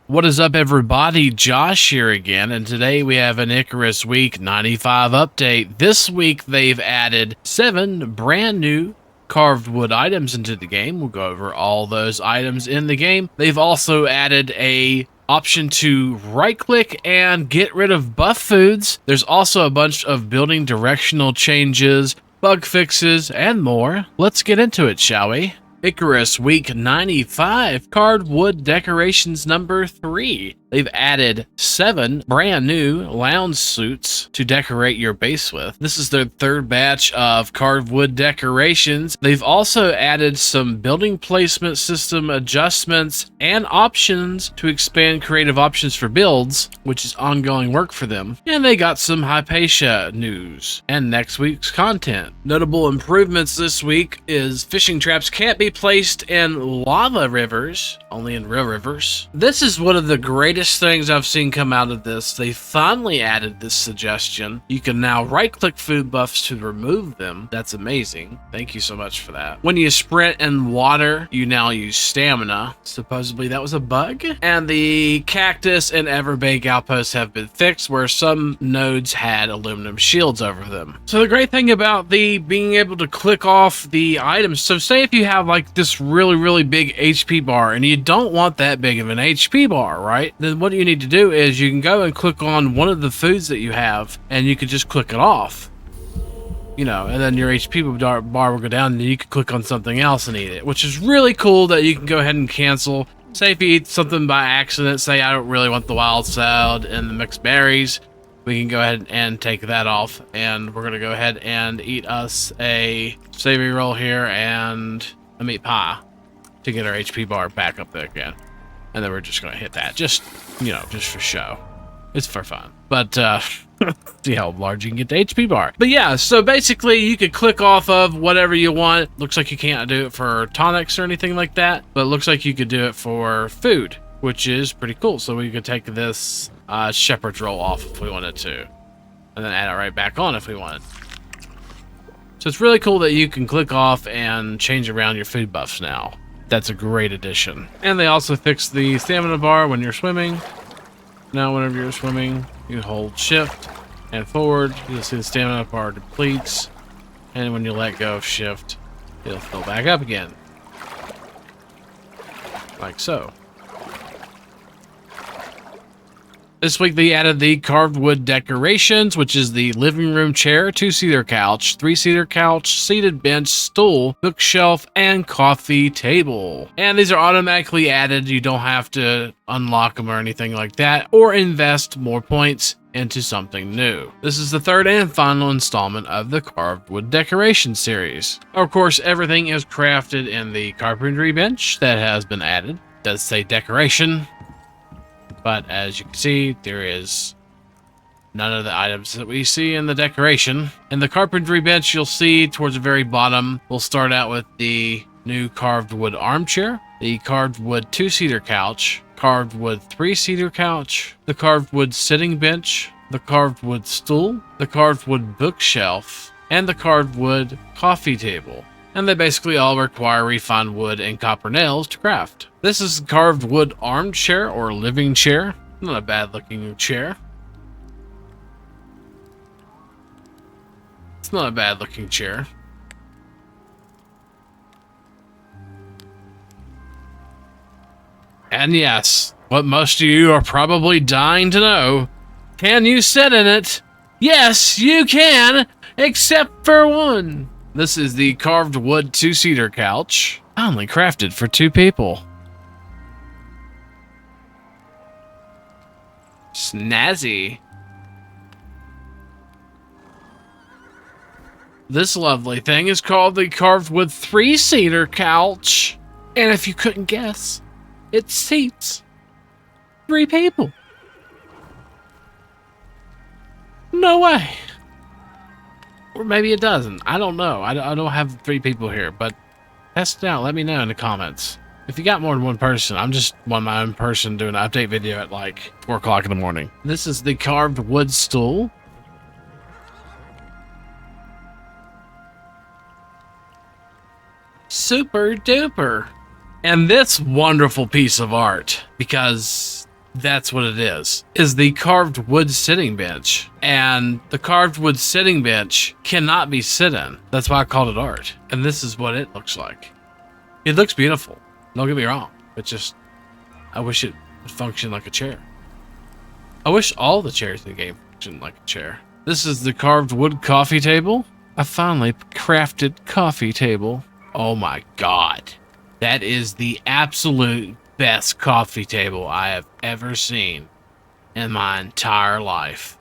What is up, everybody? Josh here again, and today we have an Icarus Week 95 update. This week they've added 7 brand new carved wood items into the game. We'll go over all those items in the game. They've also added a option to right-click and get rid of buff foods. There's also a bunch of building directional changes, bug fixes, and more. Let's get into it, shall we? Icarus Week 95, carved wood decorations number 3. They've added 7 brand new lounge suits to decorate your base with. This is their 3rd batch of carved wood decorations. They've also added some building placement system adjustments and options to expand creative options for builds, which is ongoing work for them. And they got some Hypatia news and next week's content. Notable improvements this week is fishing traps can't be placed in lava rivers, only in real rivers. This is one of the greatest things I've seen come out of this. They finally added this suggestion. You can now right-click food buffs to remove them. That's amazing. Thank you so much for that. When you sprint in water, you now use stamina. Supposedly that was a bug. And the cactus and Everbake outposts have been fixed, where some nodes had aluminum shields over them. So the great thing about the being able to click off the items, so say if you have like this really big HP bar and you don't want that big of an HP bar, right? Then what you need to do is you can go and click on one of the foods that you have and you could just click it off, you know, and then your HP bar will go down and you can click on something else and eat it, which is really cool that you can go ahead and cancel. Say if you eat something by accident, say I don't really want the wild salad and the mixed berries, we can go ahead and take that off, and we're gonna go ahead and eat us a savory roll here and a meat pie to get our HP bar back up there again. And then we're just gonna hit that, just, you know, just for show. It's for fun. But see how large you can get the HP bar. But yeah, so basically you could click off of whatever you want. Looks like you can't do it for tonics or anything like that, but it looks like you could do it for food, which is pretty cool. So we could take this shepherd's roll off if we wanted to, and then add it right back on if we wanted. So it's really cool that you can click off and change around your food buffs now. That's a great addition. And they also fixed the stamina bar when you're swimming. Now whenever you're swimming, you hold shift and forward, you'll see the stamina bar depletes, and when you let go of shift, it'll fill back up again. Like so. This week they added the carved wood decorations, which is the living room chair, 2-seater couch, 3-seater couch, seated bench, stool, bookshelf, and coffee table. And these are automatically added. You don't have to unlock them or anything like that, or invest more points into something new. This is the 3rd and final installment of the carved wood decoration series. Of course, everything is crafted in the carpentry bench that has been added. It does say decoration, but as you can see, there is none of the items that we see in the decoration. In the carpentry bench, you'll see towards the very bottom, we'll start out with the new carved wood armchair, the carved wood 2-seater couch, carved wood 3-seater couch, the carved wood sitting bench, the carved wood stool, the carved wood bookshelf, and the carved wood coffee table. And they basically all require refined wood and copper nails to craft. This is carved wood armchair or living chair. Not a bad looking chair. It's not a bad looking chair. And yes, what most of you are probably dying to know, can you sit in it? Yes, you can, except for one. This is the carved wood 2-seater couch, only crafted for 2 people. Snazzy. This lovely thing is called the carved wood 3-seater couch. And if you couldn't guess, it seats 3 people. No way. Or maybe it doesn't. I don't know. I don't have 3 people here, but test it out. Let me know in the comments. If you got more than one person, I'm just my own person doing an update video at like 4 o'clock in the morning. This is the carved wood stool. Super duper. And this wonderful piece of art, because That's what it is the carved wood sitting bench. And the carved wood sitting bench cannot be sit in. That's why I called it art. And this is what it looks like. It looks beautiful. Don't get me wrong. But just, I wish it would function like a chair. I wish all the chairs in the game functioned like a chair. This is the carved wood coffee table. A finely crafted coffee table. Oh my God. That is the absolute best coffee table I have ever seen in my entire life.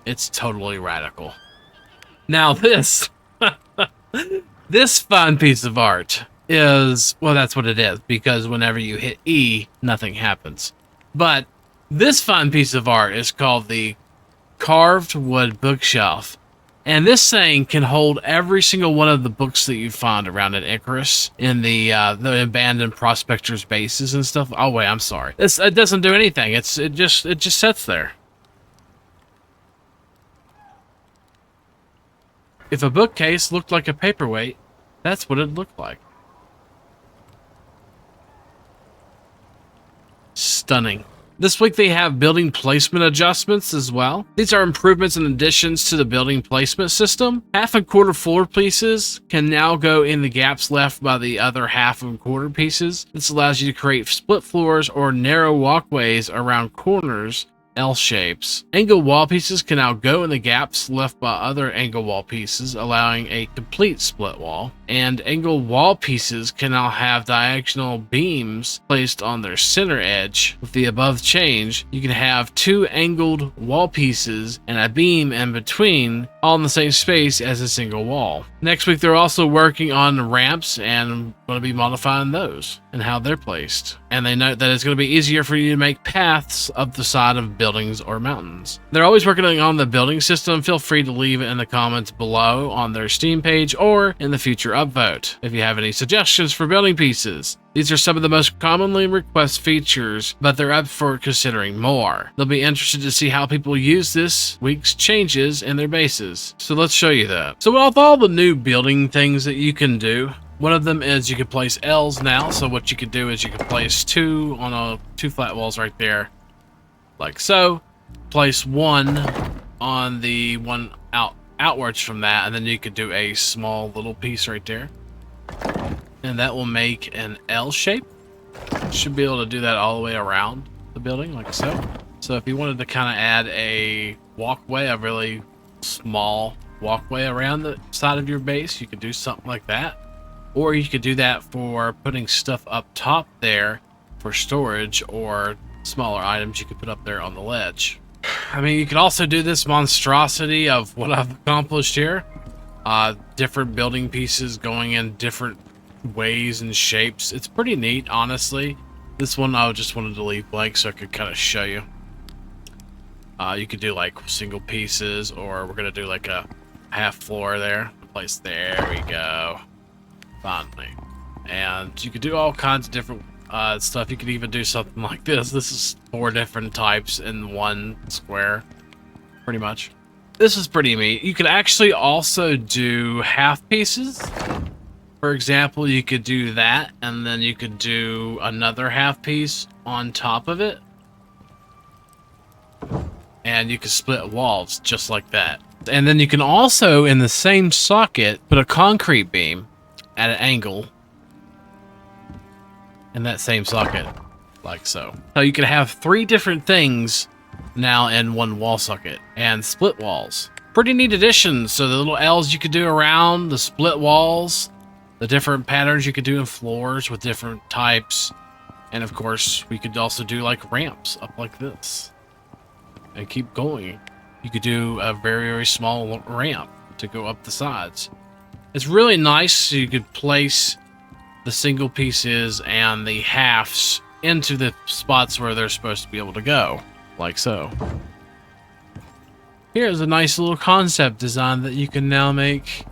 It's totally radical. Now this, this fine piece of art is, well, that's what it is, because whenever you hit E, nothing happens. But this fine piece of art is called the carved wood bookshelf. And this thing can hold every single one of the books that you find around at Icarus in the abandoned prospectors' bases and stuff. Oh wait, I'm sorry. It doesn't do anything. It just sits there. If a bookcase looked like a paperweight, that's what it looked like. Stunning. This week they have building placement adjustments as well. These are improvements and additions to the building placement system. Half and quarter floor pieces can now go in the gaps left by the other half and quarter pieces. This allows you to create split floors or narrow walkways around corners, L shapes. Angle wall pieces can now go in the gaps left by other angle wall pieces, allowing a complete split wall. And angle wall pieces can now have diagonal beams placed on their center edge. With the above change, you can have two angled wall pieces and a beam in between, all in the same space as a single wall. Next week, they're also working on ramps and going to be modifying those and how they're placed. And they note that it's going to be easier for you to make paths up the side of buildings or mountains. They're always working on the building system. Feel free to leave it in the comments below on their Steam page or in the future upvote if you have any suggestions for building pieces. These are some of the most commonly requested features, but they're up for considering more. They'll be interested to see how people use this week's changes in their bases. So let's show you that. So with all the new building things that you can do, one of them is you can place L's now. So what you could do is you could place two flat walls right there, like so. Place one on the one outwards from that, and then you could do a small little piece right there. And that will make an L shape. Should be able to do that all the way around the building, like so. So if you wanted to kind of add a walkway, a really small walkway around the side of your base, you could do something like that. Or you could do that for putting stuff up top there for storage, or smaller items you could put up there on the ledge. I mean, you could also do this monstrosity of what I've accomplished here. Different building pieces going in different ways and shapes. It's pretty neat, honestly. This one I just wanted to leave blank so I could kind of show you. You could do like single pieces, or we're gonna do like a half floor there. Place there we go. Finally. And you could do all kinds of different stuff. You could even do something like this. This is 4 different types in one square, pretty much. This is pretty neat. You could actually also do half pieces. For example, you could do that, and then you could do another half piece on top of it. And you could split walls just like that. And then you can also, in the same socket, put a concrete beam at an angle in that same socket, like so. So you can have 3 different things now in one wall socket, and split walls. Pretty neat additions. So the little L's you could do around, the split walls, the different patterns you could do in floors with different types. And of course, we could also do like ramps up like this and keep going. You could do a very, very small ramp to go up the sides. It's really nice. So you could place the single pieces and the halves into the spots where they're supposed to be able to go, like so. Here's a nice little concept design that you can now make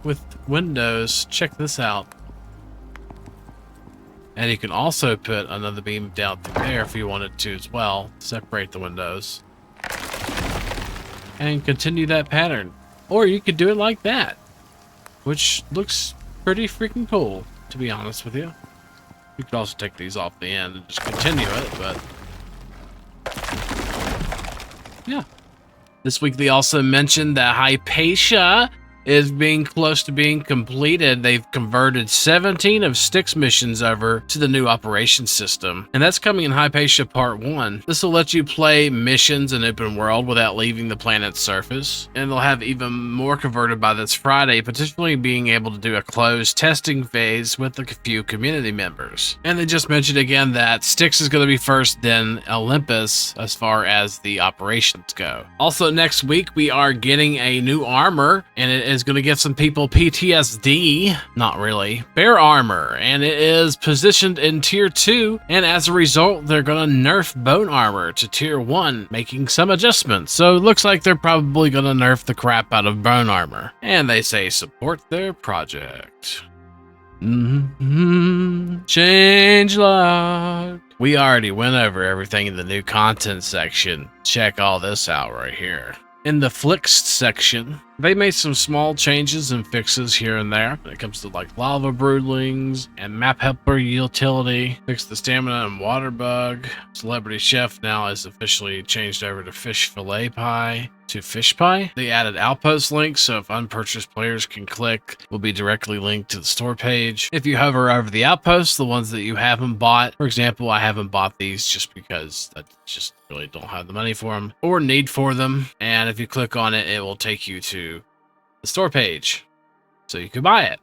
with windows. Check this out. And you can also put another beam down through there if you wanted to as well. Separate the windows and continue that pattern. Or you could do it like that, which looks pretty freaking cool, to be honest with you. You could also take these off the end and just continue it, but yeah. This week they also mentioned that Hypatia is being close to being completed. They've converted 17 of Styx missions over to the new operations system, and that's coming in Hypatia Part 1. This will let you play missions in open world without leaving the planet's surface, and they'll have even more converted by this Friday, potentially being able to do a closed testing phase with a few community members. And they just mentioned again that Styx is going to be first, then Olympus as far as the operations go. Also next week we are getting a new armor, and it is going to give some people PTSD. Not really. Bear armor, and it is positioned in tier 2, and as a result they're going to nerf bone armor to tier 1, making some adjustments. So it looks like they're probably going to nerf the crap out of bone armor, and they say support their project. Change log. We already went over everything in the new content section. Check all this out right here. In the Flixed section, they made some small changes and fixes here and there when it comes to like lava broodlings and map helper utility. Fixed the stamina and water bug. Celebrity chef now is officially changed over to fish fillet pie to fish pie. They added outpost links, so if unpurchased players can click, will be directly linked to the store page. If you hover over the outposts, the ones that you haven't bought, for example, I haven't bought these just because I just really don't have the money for them or need for them. And if you click on it, it will take you to the store page so you can buy it.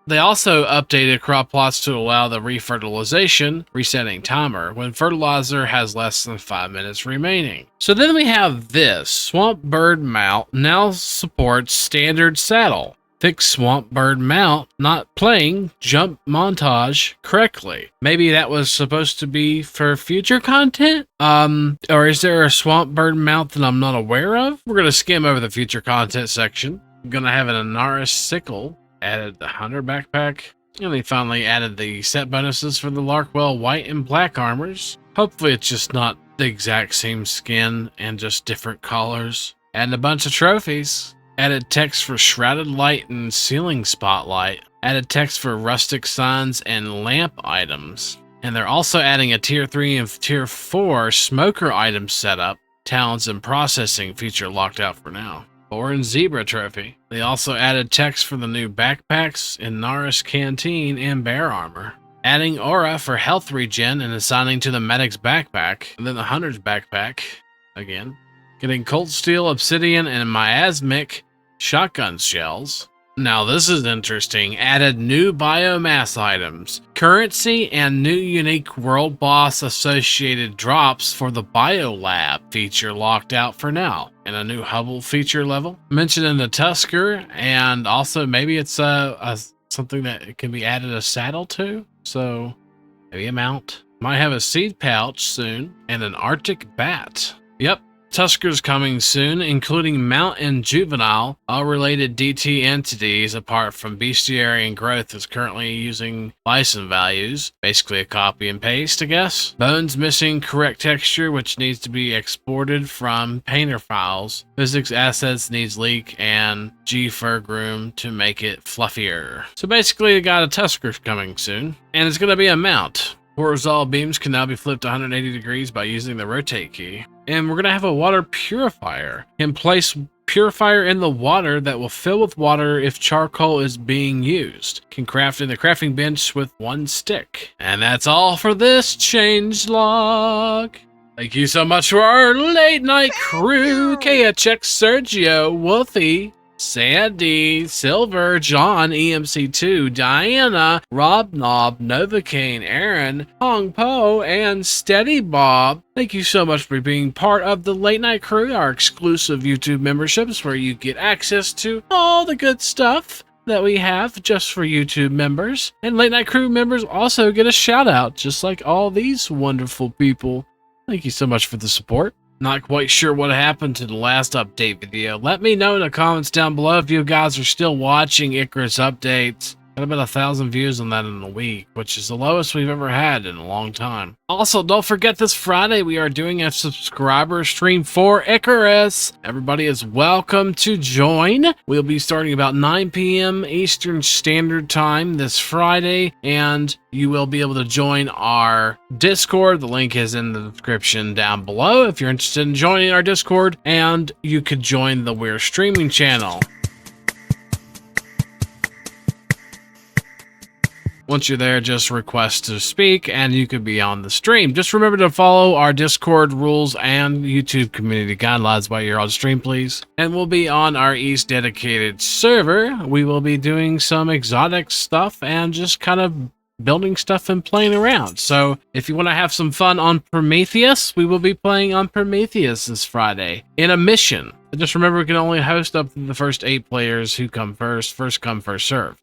They also updated crop plots to allow the refertilization resetting timer when fertilizer has less than 5 minutes remaining. So then we have this. Swamp Bird Mount now supports standard saddle. Fix Swamp Bird Mount not playing jump montage correctly. Maybe that was supposed to be for future content? Or is there a Swamp Bird Mount that I'm not aware of? We're going to skim over the future content section. I'm going to have an Icarus sickle. Added the hunter backpack, and they finally added the set bonuses for the Larkwell white and black armors. Hopefully it's just not the exact same skin and just different colors. Added a bunch of trophies. Added text for shrouded light and ceiling spotlight. Added text for rustic signs and lamp items. And they're also adding a tier 3 and tier 4 smoker item setup, talents and processing feature locked out for now. And zebra trophy. They also added text for the new backpacks in Naris Canteen and bear armor. Adding aura for health regen and assigning to the medic's backpack, and then the hunter's backpack again. Getting cold steel, obsidian, and miasmic shotgun shells. Now this is interesting. Added new biomass items, currency, and new unique world boss associated drops for the biolab feature locked out for now. And a new Hubble feature level mentioned in the Tusker, and also maybe it's something that it can be added a saddle to. So maybe a mount. Might have a seed pouch soon and an Arctic bat. Yep. Tusker's coming soon, including Mount and Juvenile. All related DT entities, apart from Bestiary and Growth, is currently using license values. Basically a copy and paste, I guess. Bones missing correct texture, which needs to be exported from painter files. Physics assets needs leak and G-Fergroom to make it fluffier. So basically, we got a Tusker coming soon, and it's going to be a mount. Horizontal beams can now be flipped 180 degrees by using the rotate key. And we're going to have a water purifier. Can place purifier in the water that will fill with water if charcoal is being used. Can craft in the crafting bench with 1 stick. And that's all for this change log. Thank you so much for our late night crew. KHX, Sergio, Wolfie, Sandy, Silver, John, EMC2, Diana, Rob Knob, Novocaine, Aaron, Hong Po, and Steady Bob. Thank you so much for being part of the Late Night Crew, our exclusive YouTube memberships where you get access to all the good stuff that we have just for YouTube members. And Late Night Crew members also get a shout out, just like all these wonderful people. Thank you so much for the support. Not quite sure what happened to the last update video. Let me know in the comments down below if you guys are still watching Icarus updates. Got about 1,000 views on that in a week, which is the lowest we've ever had in a long time. Also, don't forget this Friday we are doing a subscriber stream for Icarus. Everybody is welcome to join. We'll be starting about 9 p.m. Eastern Standard Time this Friday, and you will be able to join our Discord. The link is in the description down below if you're interested in joining our Discord, and you could join the We're Streaming channel. Once you're there, just request to speak and you could be on the stream. Just remember to follow our Discord rules and YouTube community guidelines while you're on stream, please. And we'll be on our East dedicated server. We will be doing some exotic stuff and just kind of building stuff and playing around. So if you want to have some fun on Prometheus, we will be playing on Prometheus this Friday in a mission. Just remember, we can only host up to the first 8 players who come first come, first serve.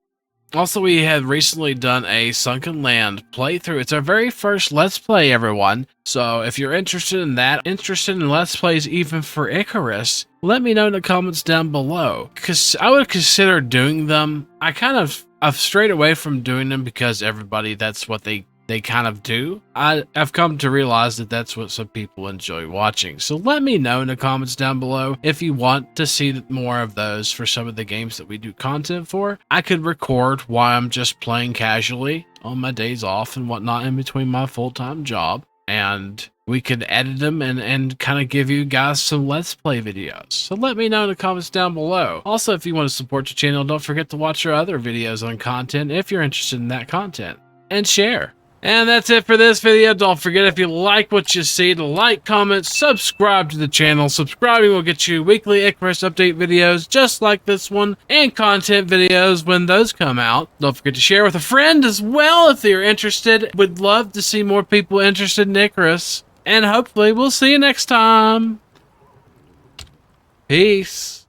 Also, we have recently done a Sunkenland playthrough. It's our very first Let's Play, everyone. So if you're interested in that, interested in Let's Plays even for Icarus, let me know in the comments down below. Because I would consider doing them. I've strayed away from doing them because everybody, that's what they kind of do. I've come to realize that that's what some people enjoy watching. So let me know in the comments down below if you want to see more of those for some of the games that we do content for. I could record while I'm just playing casually on my days off and whatnot in between my full-time job. And we could edit them and kind of give you guys some Let's Play videos. So let me know in the comments down below. Also, if you want to support the channel, don't forget to watch our other videos on content if you're interested in that content. And share. And that's it for this video. Don't forget, if you like what you see, to like, comment, subscribe to the channel. Subscribing will get you weekly Icarus update videos just like this one, and content videos when those come out. Don't forget to share with a friend as well if you're interested. Would love to see more people interested in Icarus. And hopefully we'll see you next time. Peace.